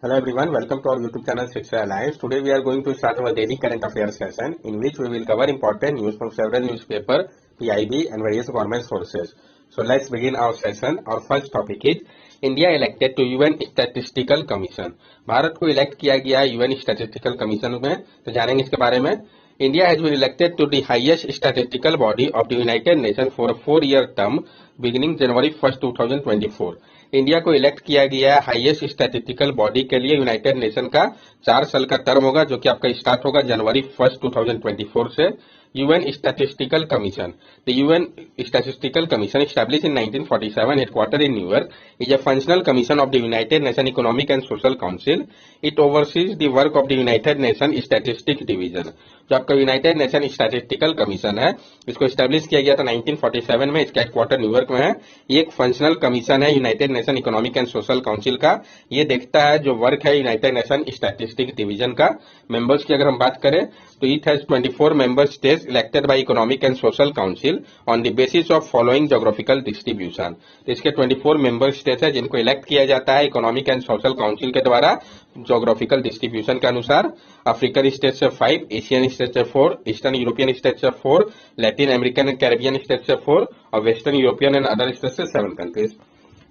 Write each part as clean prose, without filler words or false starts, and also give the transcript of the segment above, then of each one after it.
Hello everyone, welcome to our YouTube channel Shiksha Alliance. Today we are going to start our daily current affairs session in which we will cover important news from several newspaper, PIB and various government sources. So let's begin our session. Our first topic is India elected to UN Statistical Commission. Bharat को elect किया गया UN Statistical Commission में, तो जानेंगे इसके बारे में. India has been elected to the highest statistical body of the United Nations for a 4-year term beginning January 1st, 2024. India को इलेक्ट किया गया है हाईएस्ट स्टैटिस्टिकल बॉडी के लिए यूनाइटेड नेशन का 4 साल का टर्म होगा जो कि आपका स्टार्ट होगा जनवरी 1st, 2024 से. UN Statistical Commission. The UN Statistical Commission, established in 1947, headquartered in New York, is a functional commission of the United Nations Economic and Social Council. It oversees the work of the United Nations Statistics Division. जो आपका United nation statistical commission है, इसको establish किया गया था 1947 में. इसका headquarter New York में है. ये एक फंक्शनल कमीशन है United nation economic and social council का. ये देखता है जो वर्क है यूनाइटेड नेशन स्टैटिस्टिक्स डिवीजन का. मेंबर्स की अगर हम बात करें तो it has 24 member states elected by economic and social council on the basis of following geographical distribution. तो इसके 24 मेंबर स्टेट्स है जिनको इलेक्ट किया जाता है इकोनॉमिक एंड सोशल काउंसिल के द्वारा ज्योग्राफिकल डिस्ट्रीब्यूशन के अनुसार. अफ्रीकन स्टेट से 5, एशियन स्टेट से 4, ईस्टर्न यूरोपियन स्टेट से 4, Latin American and Caribbean state से 4 और western European and other state से 7 कंट्रीज.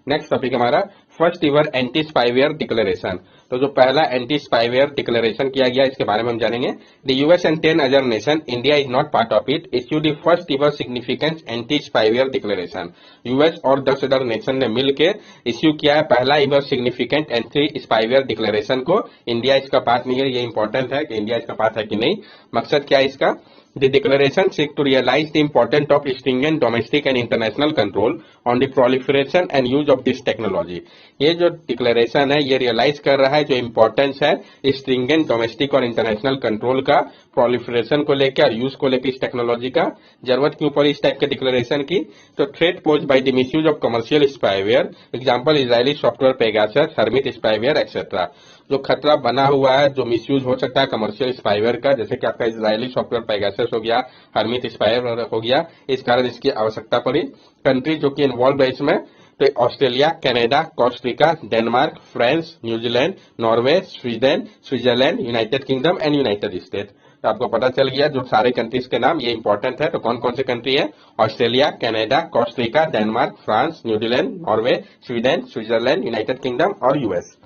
नेक्स्ट टॉपिक हमारा फर्स्ट इवर एंटी स्पाईवेयर डिक्लेरेशन. तो जो पहला एंटी स्पाईवेयर डिक्लेरेशन किया गया इसके बारे में हम जानेंगे. The US and 10 other nation, India is not part of it, issue the first इवर significant anti spyware declaration. US और 10 अदर नेशन ने मिलकर इश्यू किया है पहला इवर सिग्निफिकेंट एंटी स्पाईवेयर डिक्लेरेशन को. इंडिया इसका पार्ट नहीं है. ये इंपॉर्टेंट है कि इंडिया इसका पार्ट है कि नहीं. मकसद क्या है इसका? The declaration seeks to realize the importance of stringent domestic and international control on the proliferation and use of this technology. ये जो डिक्लेरेशन है ये रियलाइज कर रहा है जो इम्पोर्टेंस है स्ट्रिंगेंट डोमेस्टिक और इंटरनेशनल कंट्रोल का, प्रोलिफरेशन को लेकर और यूज को लेकर इस टेक्नोलॉजी का. जरूरत के ऊपर इस टाइप के डिक्लेरेशन की. तो threat pose by the misuse of commercial spyware, example Israeli software Pegasus, hermit spyware etcetera. जो खतरा बना हुआ है जो मिसयूज हो सकता है कमर्शियल स्पाईवेयर का, जैसे कि आपका इजरायली सॉफ्टवेयर पेगासस हो गया, हर्मिट स्पाईवेयर हो गया, इस कारण इसकी आवश्यकता पड़ी. कंट्री जो कि इन्वॉल्व है इसमें तो Australia, Canada, Costa Rica, Denmark, France, New Zealand, Norway, Sweden, Switzerland, United kingdom and United state. तो आपको पता चल गया जो सारे कंट्रीज के नाम ये इंपॉर्टेंट है. तो कौन कौन से कंट्री है? Australia, Canada, Costa Rica, Denmark, France, New Zealand, Norway, Sweden, Switzerland, United kingdom और यूएस.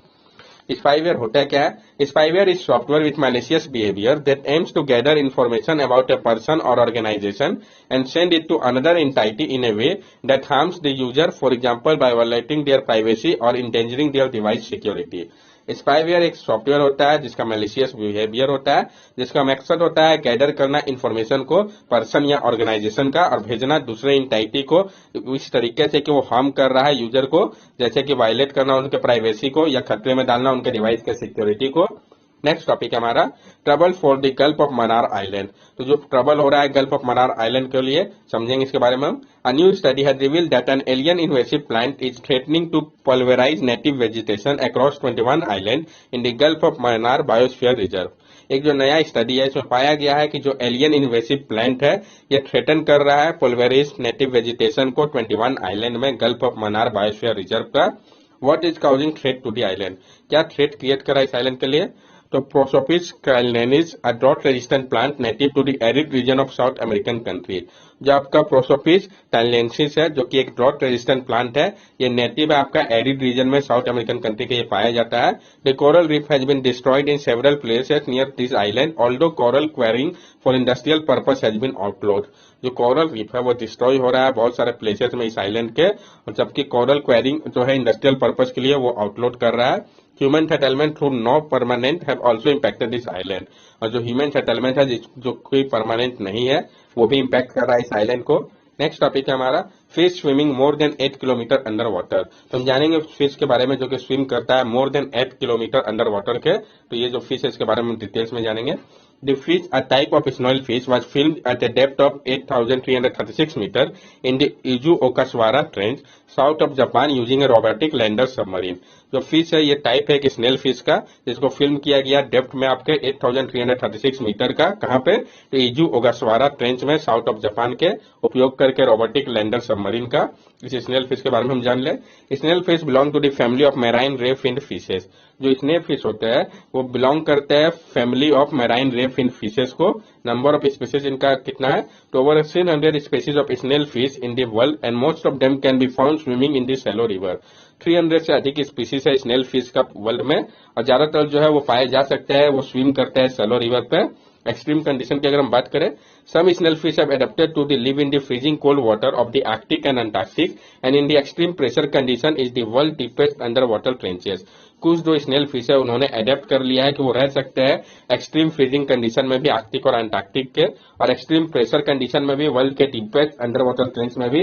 स्पाईवेयर होता क्या है? Spyware is software with malicious behavior that aims to gather information about a person or organization and send it to another entity in a way that harms the user, for example by violating their privacy or endangering their device security. Spyware एक software होता है जिसका malicious behaviour होता है, जिसका मकसद होता है गैदर करना इंफॉर्मेशन को पर्सन या ऑर्गेनाइजेशन का और भेजना दूसरे एंटिटी को इस तरीके से कि वो हार्म कर रहा है यूजर को, जैसे कि वायलेट करना उनके प्राइवेसी को या खतरे में डालना उनके डिवाइस के सिक्योरिटी को. नेक्स्ट टॉपिक हमारा trouble for the gulf of Mannar island. तो जो ट्रबल हो रहा है गल्फ ऑफ मन्नार आइलैंड के लिए समझेंगे इसके बारे में हम. A new study has revealed that an alien invasive plant is threatening to pulverize native vegetation across 21 islands in the Gulf of Mannar Biosphere Reserve. एक जो नया स्टडी है इसमें पाया गया है कि जो एलियन इन्वेसिव प्लांट है ये थ्रेटन कर रहा है पुलवेराइज नेटिव वेजिटेशन को 21 आइलैंड में gulf of Mannar biosphere reserve का. What is causing threat to the island? क्या थ्रेट क्रिएट कर रहा है इस आइलैंड के लिए? तो प्रोसोपिस कैलनेनिस, a drought resistant plant native to the arid region of South American country. जो आपका प्रोसोपिस कैलनेंसिस है जो कि एक ड्रॉट रेजिस्टेंट प्लांट है, ये नेटिव है आपका एरिड रीजन में साउथ अमेरिकन कंट्री के ये पाया जाता है. The coral reef has been destroyed in several places near this island although coral quarrying for industrial purpose has been outlawed. जो कोरल रीफ है वो डिस्ट्रॉय हो रहा है बहुत सारे प्लेसेस में इस आइलैंड के, और जबकि कोरल क्वेरिंग जो है इंडस्ट्रियल पर्पस के लिए वो आउटलोड कर रहा है. Human settlement through no permanent have also impacted this island. और जो ह्यूमन सेटलमेंट है जो कोई परमानेंट नहीं है वो भी इंपैक्ट कर रहा है इस आइलैंड को. नेक्स्ट टॉपिक है हमारा fish swimming more than 8 kilometre under water. तो हम जानेंगे फिश के बारे में जो कि स्विम करता है more than 8 kilometre under water के. तो ये जो फिश है इसके बारे में डिटेल्स में जानेंगे. The fish, a type of snail fish, was filmed at a depth of 8,336 meters in the Izu Okasawara Trench, south of Japan, using a robotic lander submarine. जो फिश है ये टाइप है कि स्नेल फिश का, जिसको film किया गया depth में आपके 8,336 मीटर का. कहाँ पे? तो इजू ओगासवारा ट्रेंच में साउथ ऑफ जापान के उपयोग करके रोबोटिक लैंडर सबमरीन का. इस स्नेल फिश के बारे में हम जान लें। Snail fish belong to the family of marine ray finned fishes. जो स्नेल फिश होते हैं वो बिलोंग करते हैं family of marine ray finned fishes को। नंबर ऑफ स्पीसीज इनका कितना है, तो over 1600 species of snail fish in the world and most of them can be found swimming in the shallow river. 300 से अधिक स्पीसीज है स्नेल फिश का world में, और ज्यादातर जो है वो पाए जा सकते हैं, वो स्विम करते हैं शैलो रिवर पे। एक्सट्रीम कंडीशन की अगर हम बात करें, some snail fish have adapted to the live in the freezing cold water of the Arctic and Antarctic and in the extreme pressure condition is the world deepest underwater trenches। कुछ जो snail fish है उन्होंने adapt कर लिया है कि वो रह सकते हैं एक्सट्रीम फ्रीजिंग कंडीशन में भी, आर्कटिक और अंटार्कटिक के, और एक्सट्रीम प्रेशर कंडीशन में भी, वर्ल्ड के डीपेस्ट अंडर वाटर ट्रेंच में भी।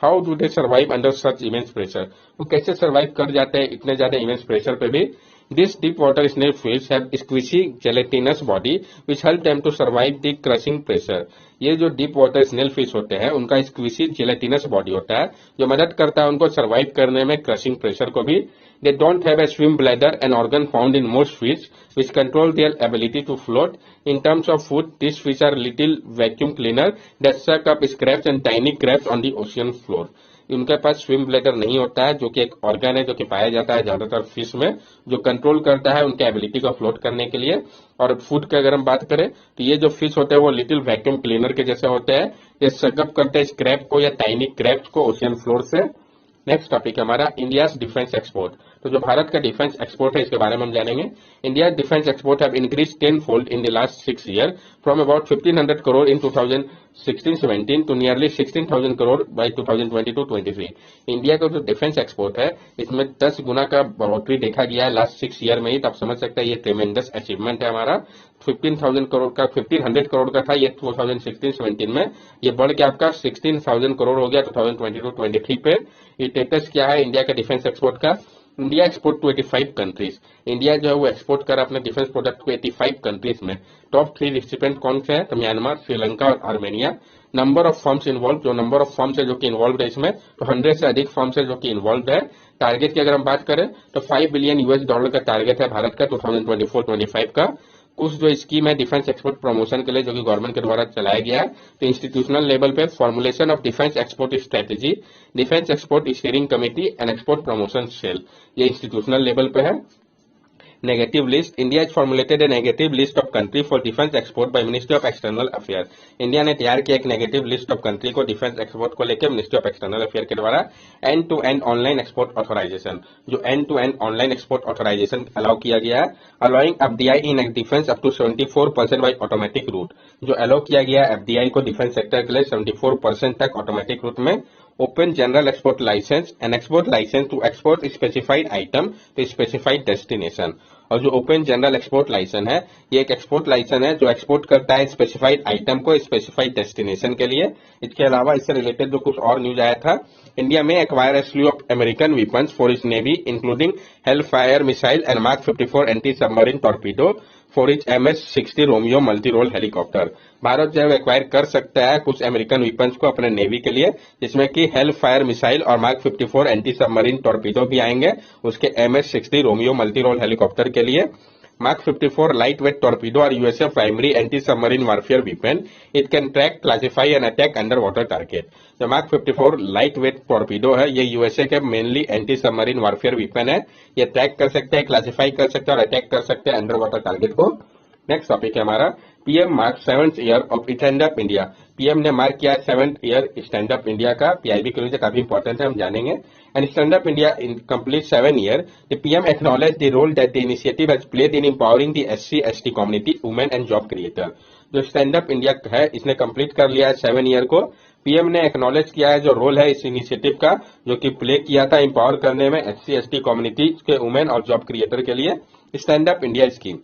How do they survive under such immense pressure, वो कैसे सर्वाइव कर जाते हैं इतने ज्यादा इमेंस प्रेशर पे भी। These deep water snail fish have squishy gelatinous body which help them to survive the crushing pressure। ये जो डीप वाटर स्नेल फिश होते हैं उनका स्क्विशी जेलेटिनस बॉडी होता है जो मदद करता है उनको सर्वाइव करने में क्रशिंग प्रेशर को भी। They don't have a swim bladder, an organ found in most fish which control their ability to float। In terms of food, these fish are little vacuum cleaner that suck up scraps and tiny crabs on the ocean floor। उनके पास swim bladder नहीं होता है, जो कि एक organ है जो कि पाया जाता है ज्यादातर फिश में, जो कंट्रोल करता है उनके एबिलिटी को फ्लोट करने के लिए। और फूड की अगर हम बात करें तो ये जो फिश होते हैं वो लिटिल वैक्यूम क्लीनर के जैसे होते हैं, ये सकअप करते हैं स्क्रैप को या टाइनी क्रैब्स को ओशियन फ्लोर से। नेक्स्ट टॉपिक है हमारा इंडिया डिफेंस एक्सपोर्ट। तो जो भारत का डिफेंस एक्सपोर्ट है इसके बारे में हम जानेंगे। India defence export have increase 10 fold in the last 6 year from about 1500 crore in 2016-17 to nearly 16,000 crore by 2022-23। India का जो डिफेंस एक्सपोर्ट है इसमें 10 गुना का बढ़ोतरी देखा गया है लास्ट 6 ईयर में ही, तो आप समझ सकते हैं ये ट्रेमेंडस अचीवमेंट है हमारा। 15,000 करोड़ का 1500 करोड़ का था ये 2016-17 में, ये बढ़ के आपका 16,000 करोड़ हो गया 2022-23 पे। ये स्टेटस क्या है इंडिया का डिफेंस एक्सपोर्ट का? India export to 85 countries. India जो है वो एक्सपोर्ट कर अपने डिफेंस प्रोडक्ट को 85 कंट्रीज में। टॉप 3 रिसिपेंट कौन से हैं? तो म्यांमार, श्रीलंका और Armenia. Number of firms involve, जो नंबर ऑफ फर्म्स है जो कि इन्वॉल्व है इसमें, तो 100 से अधिक फर्म्स है जो कि इन्वॉल्व है। टारगेट की अगर हम बात करें तो $5 बिलियन का टारगेट है भारत का 2024-25 का। कुछ जो स्कीम है डिफेंस एक्सपोर्ट प्रमोशन के लिए जो कि गवर्नमेंट के द्वारा चलाया गया है, तो इंस्टीट्यूशनल लेवल पे formulation of defence export strategy, defence export steering committee and export promotion cell, ये इंस्टीट्यूशनल लेवल पे है। Negative list, India has formulated a negative list of country for defense export by Ministry of External Affairs। India ने तैयार किया एक negative list of country को defence export को लेकर मिनिस्ट्री ऑफ एक्सटर्नल अफेयर के द्वारा। End to end online export authorization, जो end to end online export authorization allow किया गया है, allowing FDI in defence up to 74% by automatic route. जो अलाउ किया गया है एफडीआई को डिफेंस सेक्टर के लिए 74% तक ऑटोमेटिक रूट में। Open general export licence and export licence to export specified item to specified destination. और जो ओपन जनरल एक्सपोर्ट लाइसेंस है ये एक एक्सपोर्ट लाइसेंस है जो एक्सपोर्ट करता है स्पेसिफाइड आइटम को स्पेसिफाइड डेस्टिनेशन के लिए। इसके अलावा इससे रिलेटेड जो कुछ और न्यूज आया था, इंडिया में acquire a slew of American weapons for its navy including Hellfire missile and mark 54 anti submarine torpedo for its MS-60 Romeo multi role helicopter. Bharat जो है एक्वायर कर सकता है कुछ अमेरिकन वेपन्स को अपने नेवी के लिए, जिसमें कि हेल फायर मिसाइल और मार्क 54 एंटी सबमरीन टॉर्पीडो भी आएंगे उसके MS-60 Romeo multi role helicopter के लिए। Mark 54 lightweight torpedo are USA primary anti-submarine warfare weapon. It can track, classify and attack underwater target। जो Mark 54 lightweight torpedo है ये USA के mainly anti submarine warfare weapon है, ये track कर सकते हैं, क्लासिफाई कर सकते हैं और अटैक कर सकते हैं अंडर वाटर टारगेट को। नेक्स्ट टॉपिक है हमारा PM mark 7th year of stand up India. PM ने मार्क किया 7th year stand up India का, पीआईबी के लिए काफी इंपॉर्टेंट है, हम जानेंगे। And stand up India in complete 7 year, the PM acknowledge the role that the initiative has played in empowering the SC/ST community, women and job creator. जो stand up India है इसने complete कर लिया है 7 year को। PM ने acknowledge किया है जो रोल है इस इनिशिएटिव का जो कि प्ले किया था एम्पावर करने में SC/ST कम्युनिटी के वुमेन और जॉब क्रिएटर के लिए। Stand up India scheme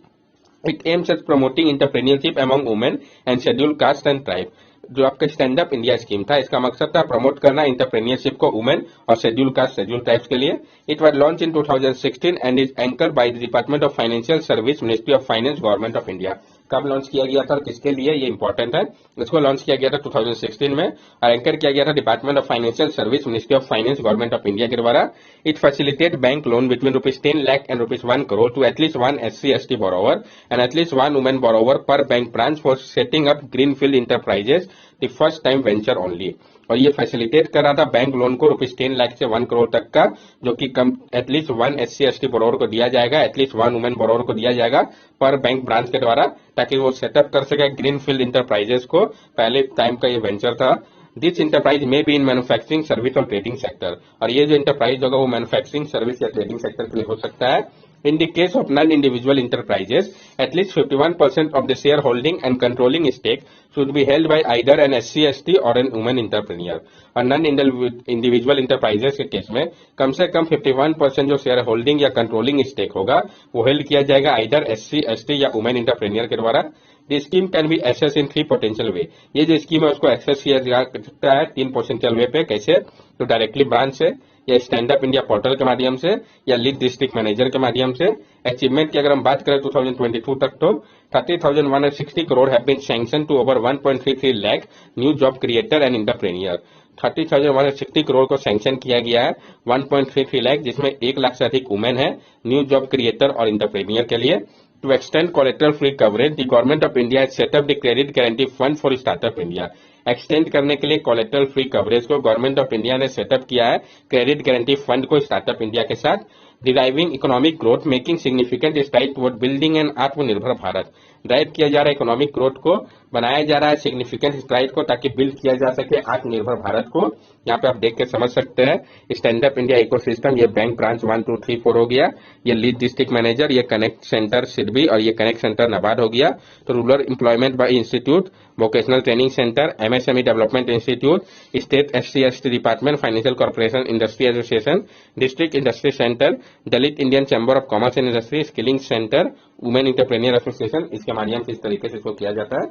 It aims at promoting entrepreneurship among women and scheduled caste and tribe। जो आपका स्टैंड अप इंडिया स्कीम था इसका मकसद था प्रमोट करना एंटरप्रेन्योरशिप को वुमेन और शेड्यूल कास्ट शेड्यूल ट्राइब्स के लिए। It was launch in 2016 and is anchor by the department of financial service, ministry of finance, government of India. कब लॉन्च किया गया था और किसके लिए, ये इंपॉर्टेंट है। इसको लॉन्च किया गया था 2016 में और एंकर किया गया था department of financial service, ministry of finance, government of India के द्वारा। It facilitate bank loan between ₹10 lakh and ₹1 crore to at least one SC/ST borrower and at least one woman borrower per bank branch for setting up greenfield enterprises, the first time venture only। और ये facilitate कर रहा था bank loan को ₹10 लाख से 1 करोड़ तक का, जो कि कम एटलीस्ट 1 SC/ST बोरोवर को दिया जाएगा, एटलीस्ट 1 वुमेन बोरोवर को दिया जाएगा पर बैंक ब्रांच के द्वारा, ताकि वो सेटअप कर सके ग्रीन फील्ड इंटरप्राइजेस को। पहले टाइम का ये वेंचर था। दिस इंटरप्राइज में बी इन मैन्युफैक्चरिंग सर्विस और ट्रेडिंग सेक्टर, और ये जो इंटरप्राइज होगा वो मैन्युफैक्चरिंग सर्विस या ट्रेडिंग सेक्टर के लिए हो सकता है। In the case of non-individual enterprises, at least 51% of the shareholding and controlling stake should be held by either an SC/ST or an woman entrepreneur. और non-individual enterprises के case में कम से कम 51% जो शेयर होल्डिंग या कंट्रोलिंग स्टेक होगा वो held किया जाएगा आइदर SC/ST या वुमेन इंटरप्रेन्योर के द्वारा। The scheme can be access in 3 potential way. ये जो स्कीम है उसको एक्सेस किया जा सकता है 3 पोटेंशियल वे पे। कैसे? तो डायरेक्टली ब्रांच से, या स्टैंड अप इंडिया पोर्टल के माध्यम से, या लीड डिस्ट्रिक्ट मैनेजर के माध्यम से। अचीवमेंट की अगर हम बात करें 2022 तक तो 30,160 crore have been sanction to over 1.33 lakh new job creator and entrepreneur. 30,160 crore को सैंक्शन किया गया है 1.33 लाख, जिसमें 1 लाख से अधिक वुमेन है न्यू जॉब क्रिएटर और एंटरप्रेन्योर के लिए। To extend collateral free coverage, the government of India has set up the credit guarantee fund for startup India. Extend करने के लिए कोलेटरल फ्री कवरेज को गवर्नमेंट ऑफ इंडिया ने setup किया है क्रेडिट गारंटी फंड को स्टार्टअप इंडिया के साथ। Deriving economic growth, making significant STRIDE toward building an आत्मनिर्भर भारत। ड्राइव किया जा रहा है इकोनॉमिक ग्रोथ को, बनाया जा रहा है सिग्निफिकेंट स्ट्राइड को, ताकि बिल्ड किया जा सके आत्मनिर्भर भारत को। यहाँ पे आप देख के समझ सकते हैं स्टैंड अप इंडिया इकोसिस्टम, ये बैंक ब्रांच 1, 2, 3, 4 हो गया, ये लीड डिस्ट्रिक्ट मैनेजर, ये कनेक्ट सेंटर सिडबी, और ये कनेक्ट सेंटर नाबार्ड हो गया। तो rural employment bye institute, vocational training centre, MSME development institute, state SC/ST department, financial corporation industry association, district industry centre, Dalit Indian chamber of commerce and industry, skilling centre, women entrepreneur association, इसके माध्यम से इस तरीके से इसको किया जाता है।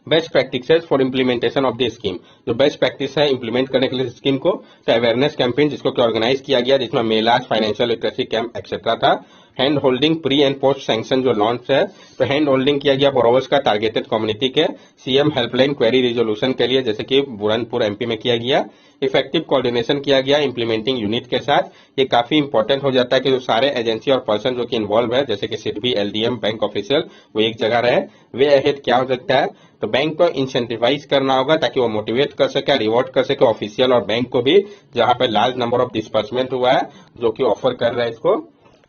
Best practices for implementation of the scheme, जो बेस्ट प्रैक्टिस है इंप्लीमेंट करने के लिए स्कीम को, तो अवेयरनेस कैंपेन जिसको ऑर्गेनाइज किया गया, जिसमें मेलाज, फाइनेंशियल लिटरेसी कैंप एक्सेट्रा था। Hand holding pre and post sanction जो लॉन्च है, तो हैंड होल्डिंग किया गया बोरोवर्स का टारगेटेड कम्युनिटी के CM हेल्पलाइन क्वेरी रिजोल्यूशन के लिए, जैसे कि बुरहानपुर MP में किया गया। इफेक्टिव कोऑर्डिनेशन किया गया इंप्लीमेंटिंग यूनिट के साथ। ये काफी इंपॉर्टेंट हो जाता है कि जो सारे एजेंसी और पर्सन जो कि इन्वॉल्व है, जैसे कि सिडबी, LDM, बैंक ऑफिशियल, वो एक जगह रहे। वे अहेड क्या हो सकता है, तो बैंक को इंसेंटिवाइज करना होगा ताकि वो मोटिवेट कर सके, रिवॉर्ड कर सके ऑफिशियल और बैंक को भी, जहां पे लार्ज नंबर ऑफ डिस्पर्समेंट हुआ है जो कि ऑफर कर रहा है इसको।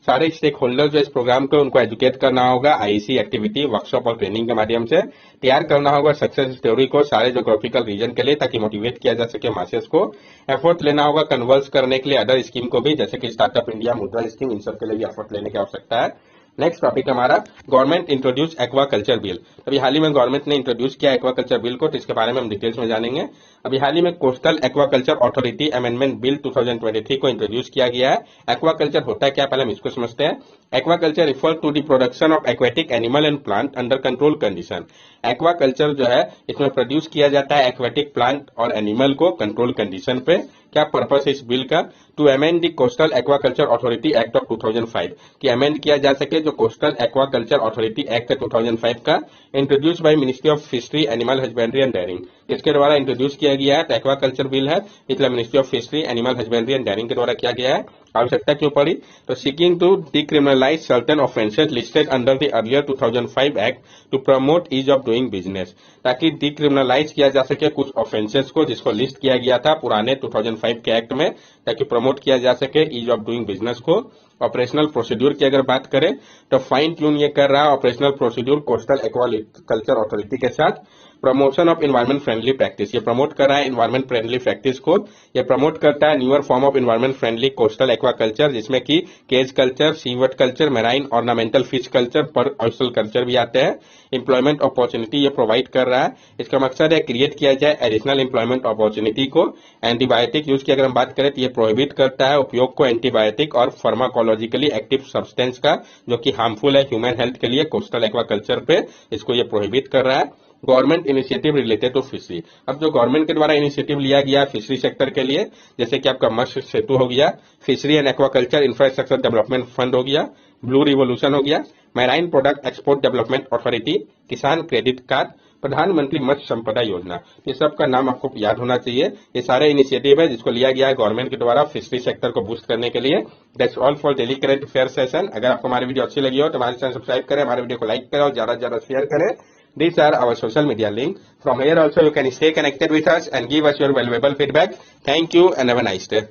सारे स्टेक होल्डर जो इस प्रोग्राम को उनको एजुकेट करना होगा IEC एक्टिविटी, वर्कशॉप और ट्रेनिंग के माध्यम से। तैयार करना होगा सक्सेस स्टोरी को सारे जोग्राफिकल रीजन के लिए, ताकि मोटिवेट किया जा सके मासेस को। एफर्ट लेना होगा कन्वर्स करने के लिए अदर स्कीम को भी, जैसे कि स्टार्टअप इंडिया, मुद्रा स्कीम, इन सब के लिए भी एफर्ट लेने की आवश्यकता है। नेक्स्ट टॉपिक हमारा गवर्नमेंट इंट्रोड्यूस एक्वाकल्चर बिल। अभी हाल ही में गवर्नमेंट ने इंट्रोड्यूस किया एक्वाकल्चर बिल को, तो इसके बारे में हम डिटेल्स में जानेंगे। अभी हाल ही में coastal aquaculture authority amendment bill 2023 को इंट्रोड्यूस किया गया है। एक्वाकल्चर होता है क्या, पहले हम इसको समझते हैं। Aquaculture refer to the production of aquatic animal and plant under control condition. Aquaculture जो है इसमें प्रोड्यूस किया जाता है एक्वेटिक प्लांट और एनिमल को कंट्रोल कंडीशन पे। क्या पर्पस है इस बिल का, to amend the coastal aquaculture authority act of 2005, कि अमेंड किया जा सके जो कोस्टल एक्वाकल्चर अथॉरिटी एक्ट 2005 का, introduce by ministry of fishery, animal husbandry and dairying, इसके द्वारा इंट्रोड्यूस किया गया है। तो एक्वाकल्चर बिल है, इसलिए ministry of fishery, animal husbandry and dairying के द्वारा किया गया है। आवश्यकता क्यों पड़ी, तो seeking to decriminalise certain offences listed under the earlier 2005 act to promote ease of doing business, ताकि डिक्रिमिनलाइज किया जा सके कुछ ऑफेंसेस को जिसको लिस्ट किया गया था पुराने 2005 के एक्ट में, ताकि प्रमोट किया जा सके ईज ऑफ डूइंग बिजनेस को। ऑपरेशनल प्रोसीड्यूर की अगर बात करें तो फाइन ट्यून ये कर रहा है operational procedure coastal aquaculture authority के साथ। Promotion of environment friendly practice, ये प्रमोट कर रहा है एनवायरमेंट फ्रेंडली प्रैक्टिस को। ये प्रमोट करता है newer form of environment friendly coastal aquaculture, जिसमें कि cage culture, seaweed culture, marine ornamental fish culture, पर ऑयस्टर कल्चर भी आते हैं। एम्प्लॉयमेंट अपॉर्चुनिटी ये प्रोवाइड कर रहा है। इसका मकसद है क्रिएट किया जाए एडिशनल एम्प्लॉयमेंट अपॉर्चुनिटी को। एंटीबायोटिक यूज की अगर हम बात करें तो ये प्रोहिबिट करता है उपयोग को एंटीबायोटिक और फार्माकोलॉजिकली एक्टिव सब्सटेंस का, जो कि हार्मफुल है ह्यूमन हेल्थ के लिए कोस्टल एक्वाकल्चर पे, इसको ये प्रोहिबिट कर रहा है। Government initiative related to fishery, अब जो गवर्नमेंट के द्वारा इनिशिएटिव लिया गया फिशरी सेक्टर के लिए, जैसे कि आपका मत्स्य सेतु हो गया, fishery and aquaculture infrastructure development fund हो गया, ब्लू रिवोल्यूशन हो गया, marine product export development authority, किसान क्रेडिट कार्ड, प्रधानमंत्री मत्स्य संपदा योजना, ये सब का नाम आपको याद होना चाहिए। ये सारे इनिशिएटिव है जिसको लिया गया है गवर्नमेंट के द्वारा फिशरी सेक्टर को बूस्ट करने के लिए। That's all for daily current affair session. अगर आपको हमारी वीडियो अच्छी लगी हो तो हमारे चैनल सब्सक्राइब करें, हमारे वीडियो को लाइक करें और ज्यादा से ज्यादा शेयर करें। These are our social media link. From here also you can stay connected with us and give us your valuable feedback. Thank you and have a nice day.